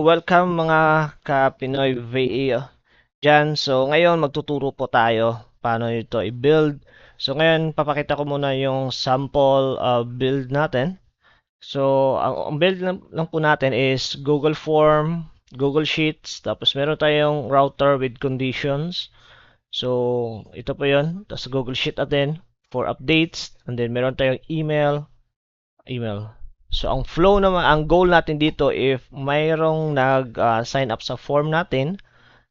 Welcome mga ka-Pinoy VA dyan. So ngayon magtuturo po tayo paano ito i-build. So ngayon papakita ko muna yung sample build natin. So ang build lang po natin is Google Form, Google Sheets, tapos meron tayong router with conditions. So ito po yun. Tapos Google Sheet natin for updates. And then meron tayong email. So, ang flow naman, ang goal natin dito, if mayroong nag-sign up sa form natin,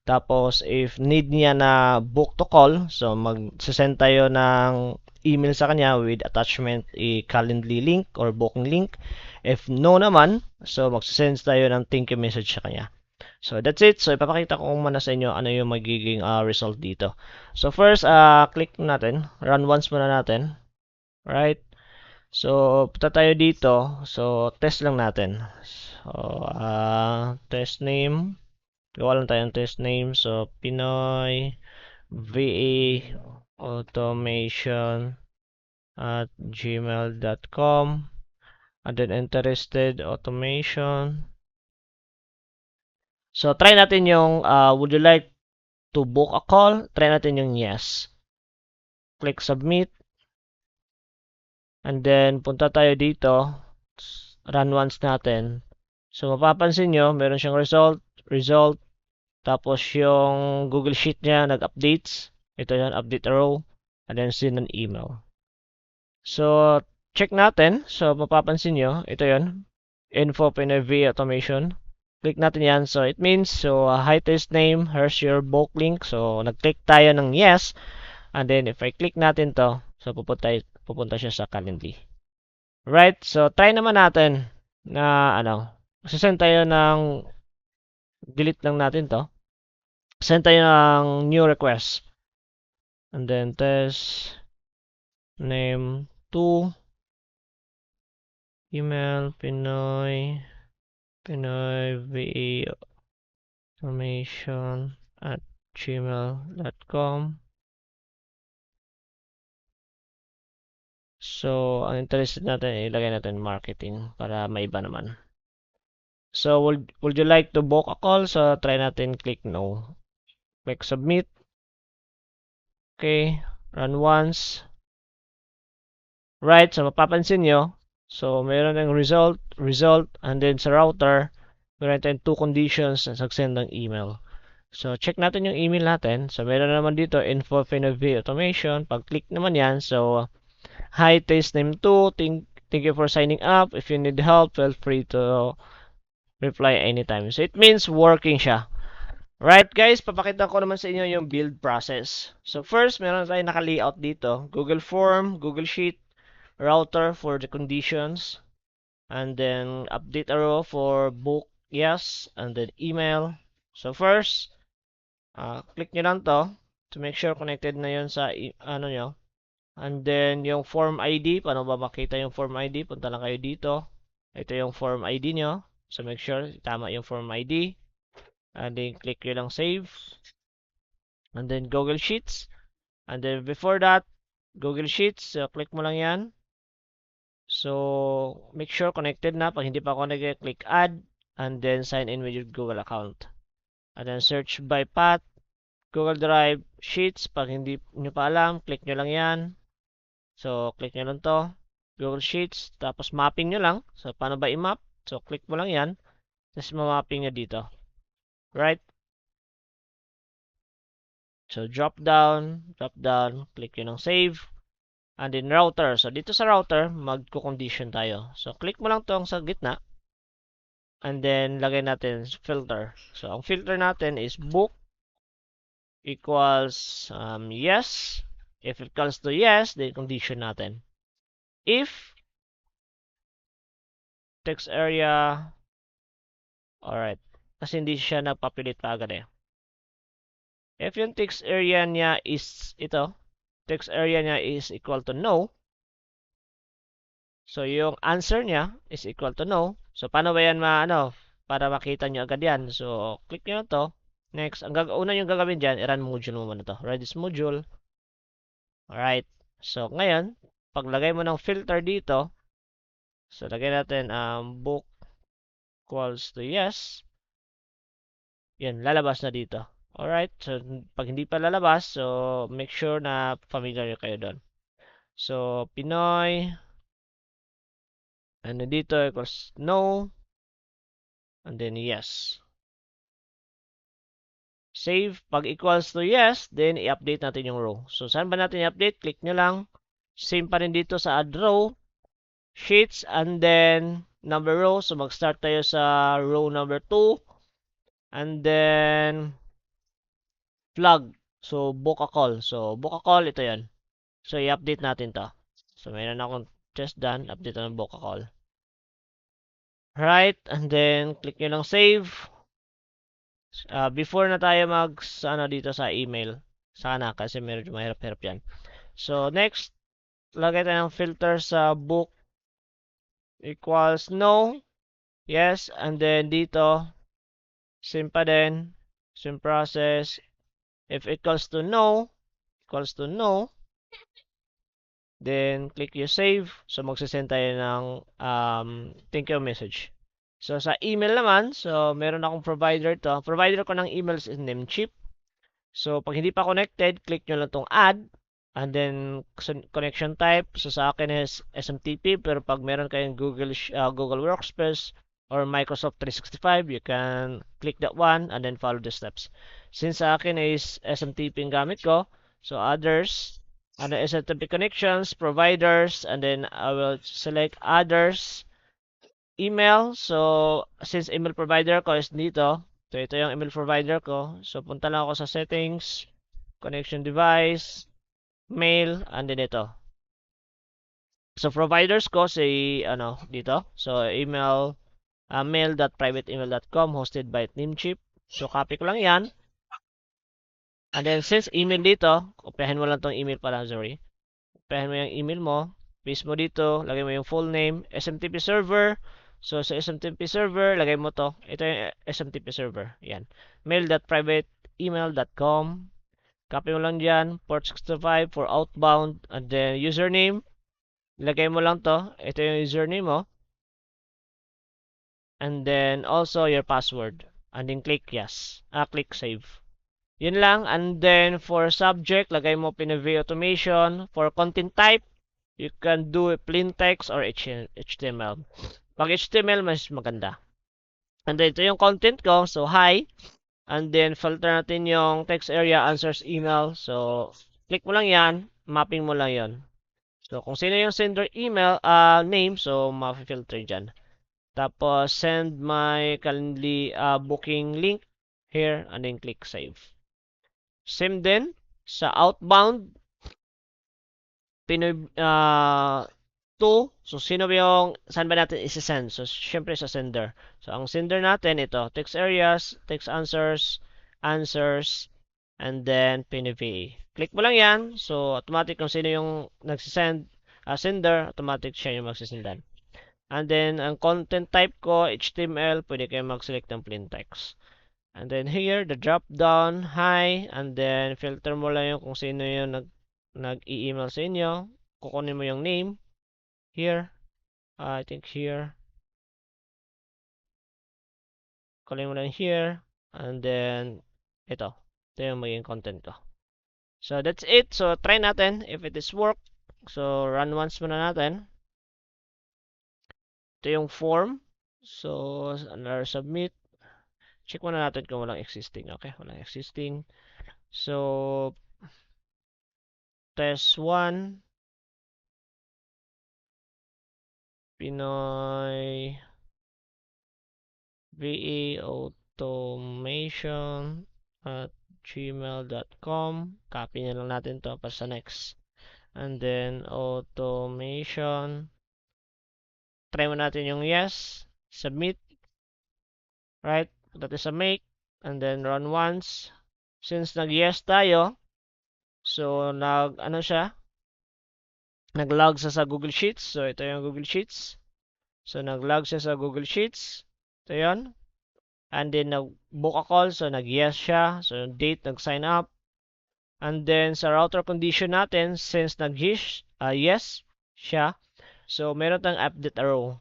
tapos if need niya na book to call, so mag-send tayo ng email sa kanya with attachment a Calendly link or booking link. If no naman, so mag-send tayo ng thank you message sa kanya. So, that's it. So, ipapakita ko muna sa inyo ano yung magiging result dito. So, first, click natin. Run once muna natin. Right? So, punta tayo dito. So, test lang natin. So, test name. Gawa lang tayong test name. So, Pinoy VA Automation at gmail.com. And then, interested automation. So, try natin yung, would you like to book a call? Try natin yung yes. Click submit. And then, punta tayo dito. Run once natin. So, mapapansin nyo, meron siyang result, tapos yung Google Sheet niya, nag-updates. Ito yan, update a row, and then send an email. So, check natin. So, mapapansin nyo, ito yan, info PNV automation. Click natin yan. So, it means, so, hi test name, here's your book link. So, nag-click tayo ng yes. And then, if I click natin to, so, pupunta siya sa Calendly. Right? So, try naman natin na, send tayo ng, delete lang natin to. Send tayo ng new request. And then, test name 2, email, Pinoy VA automation at gmail.com. So, ang interested natin, ilagay natin marketing para maiba naman. So, would you like to book a call? So, try natin click no. Click submit. Okay, run once. Right, so mapapansin nyo, so meron ng result, and then sa router, meron tayong two conditions na send ng email. So, check natin yung email natin. So, meron naman dito, info PNV automation. Pag-click naman yan, so, hi, test name 2, thank you for signing up. If you need help, feel free to reply anytime. So, it means working siya. Right guys, papakita ko naman sa inyo yung build process. So first, meron tayong naka-layout dito. Google Form, Google Sheet, router for the conditions, and then update arrow for book, yes, and then email. So first, click nyo lang to make sure connected na yun sa ano nyo. And then yung form ID, paano ba makita yung form ID? Punta lang kayo dito. Ito yung form ID nyo. So make sure tama yung form ID. And then click nyo lang save. And then Google Sheets. And then before that, Google Sheets, so click mo lang yan. So make sure connected na. Pag hindi pa connected, click add. And then sign in with your Google account. And then search by path, Google Drive, Sheets. Pag hindi nyo pa alam, click nyo lang yan. So click nyo lang to. Google Sheets. Tapos mapping nyo lang. So paano ba i-map? So click mo lang yan. Tapos ma-mapping nyo dito. Right? So drop down, click yun ng save. And then router. So dito sa router, magko-condition tayo. So click mo lang tong sa gitna. And then lagay natin filter. So ang filter natin is book equals yes. If it equals to yes, then condition natin. If text area, alright. Kasi hindi siya nagpapilit pa agad eh. If yung text area niya is ito, text area niya is equal to no, so yung answer niya is equal to no. So paano ba yan para makita nyo agad yan? So click nyo na to. Next, ang una yung gagawin dyan, i-run module mo muna to. Run this module. Alright. So ngayon, paglagay mo ng filter dito, so lagay natin book equals to yes. Yan, lalabas na dito. Alright, so pag hindi pa lalabas, so make sure na familiar kayo doon. So, Pinoy, ano dito equals no, and then yes. Save, pag equals to yes, then i-update natin yung row. So, saan ba natin i-update? Click nyo lang. Same pa rin dito sa add row, sheets, and then number row. So, mag-start tayo sa row number 2, and then flag. So, book a call. So, book a call, ito yan. So, i-update natin to. So, mayroon akong just done. Update na ng book a call. Right, and then click nyo lang save. Before na tayo ano dito sa email. Sana kasi medyo mahirap-hirap yan. So, next, lagay tayo ng filter sa book equals no. Yes, and then dito, same pa din. Same process. If equals to no, then click you save. So, magsisend tayo ng thank you message. So, sa email naman, so, meron akong provider to. Provider ko ng email is Namecheap. So, pag hindi pa connected, click nyo lang tong add. And then, connection type. So, sa akin is SMTP. Pero pag meron kayong Google Workspace or Microsoft 365, you can click that one and then follow the steps. Since sa akin is SMTP yung gamit ko, so others, and then SMTP connections, providers, and then I will select others, email. So, since email provider ko is dito, so ito yung email provider ko. So, punta lang ako sa settings, connection device, mail, and then ito. So, providers ko si, dito. So, email, mail.privateemail.com hosted by Namecheap. So, copy ko lang yan. And then, since email dito, kopyahin mo lang tong email pala, sorry. Kopyahin mo yung email mo. Paste mo dito, lagay mo yung full name, SMTP server. So, sa SMTP server, lagay mo to. Ito yung SMTP server. Yan. mail.privateemail.com. Copy mo lang dyan. Port 65 for outbound. And then, username. Lagay mo lang to. Ito yung username mo. And then, also your password. And then, click yes. Click save. Yun lang. And then, for subject, lagay mo PNV automation. For content type, you can do plain text or HTML. Pag HTML, mas maganda. And then, ito yung content ko. So, hi. And then, filter natin yung text area, answers, email. So, click mo lang yan. Mapping mo lang yon. So, kung sino yung sender email, name, so, ma-filter dyan. Tapos, send my Calendly booking link here, and then click save. Same din, sa outbound, Pinoy, to, so, sino ba yung, saan ba natin isi-send? So, syempre sa sender. So, ang sender natin, ito, text areas, text answers, and then PNV. Click mo lang yan. So, automatic kung sino yung nagsisend, sender, automatic siya yung magsisendan. And then, ang content type ko, HTML, pwede kayo mag-select ng plain text. And then here, the drop down, hi, and then filter mo lang yung kung sino yung nag-i-email sa inyo. Kukunin mo yung name. Here, I think here. Kukunin mo lang here. And then, ito. Ito yung magiging content ko. So, that's it. So, try natin if it is work. So, run once muna natin. Ito yung form. So, another submit. Check muna natin kung walang existing. Okay, walang existing. So, test 1. Pinoy VA automation at gmail.com. Copy na lang natin to para sa next. And then, automation. Try mo natin yung yes. Submit. Right? That is a make. And then, run once. Since nag-yes tayo, so, ano siya? Nag-log sa Google Sheets. So, ito yung Google Sheets. So, nag-log siya sa Google Sheets. Ito yun. And then, nag-book a call. So, nag-yes siya. So, date, nag-sign up. And then, sa router condition natin, since nag-yes siya, so, meron tayong update a row.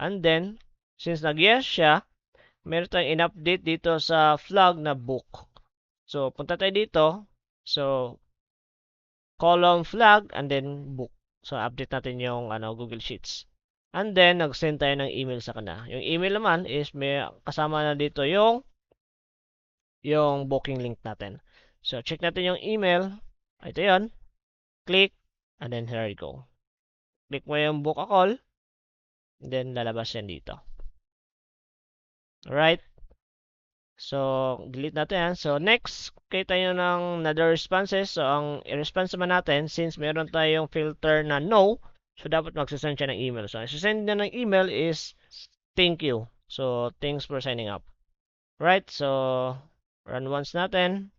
And then, since nag-yes siya, meron tayong in-update dito sa flag na book. So, punta tayo dito. So, column flag and then book. So, update natin yung Google Sheets. And then, nag-send tayo ng email sa kanya. Yung email naman is may kasama na dito yung booking link natin. So, check natin yung email. Ito yun. Click. And then, here you go. Click mo yung book a call. And then, lalabas yan dito. Alright. So, delete natin yan. So, next, kita nyo ng another responses. So, ang i-response naman natin, since meron tayong filter na no, so dapat magsasend siya ng email. So, ang send na ng email is thank you. So, thanks for signing up. Right? So, run once natin.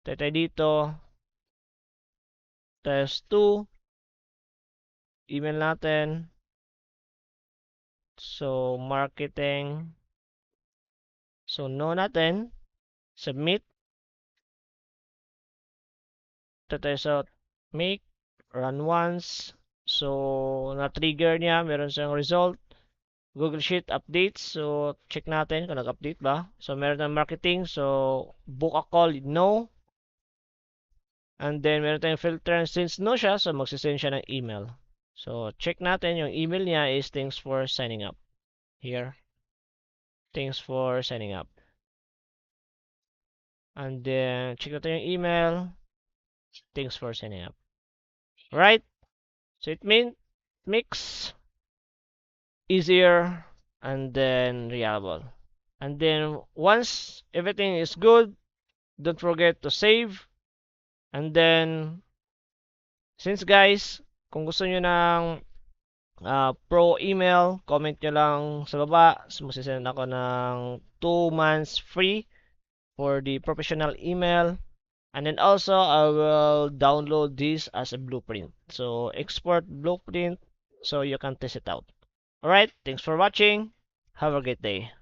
Tayo dito. Test 2. Email natin. So, marketing. So, no natin. Submit. Tayo sa make. Run once. So, na-trigger niya. Meron siyang result. Google Sheet updates. So, check natin kung nag-update ba. So, meron ng marketing. So, book a call, no. And then, meron tayong filter. Since no siya, so magsisend siya ng email. So, check natin. Yung email niya is thanks for signing up. Here. Thanks for signing up. And then, check natin yung email. Thanks for signing up. Right? So, it makes easier and then reliable. And then, once everything is good, don't forget to save. And then, since guys, kung gusto nyo ng pro email, comment nyo lang sa baba. So, masisend ako ng 2 months free for the professional email. And then also, I will download this as a blueprint. So, export blueprint so you can test it out. Alright, thanks for watching. Have a great day.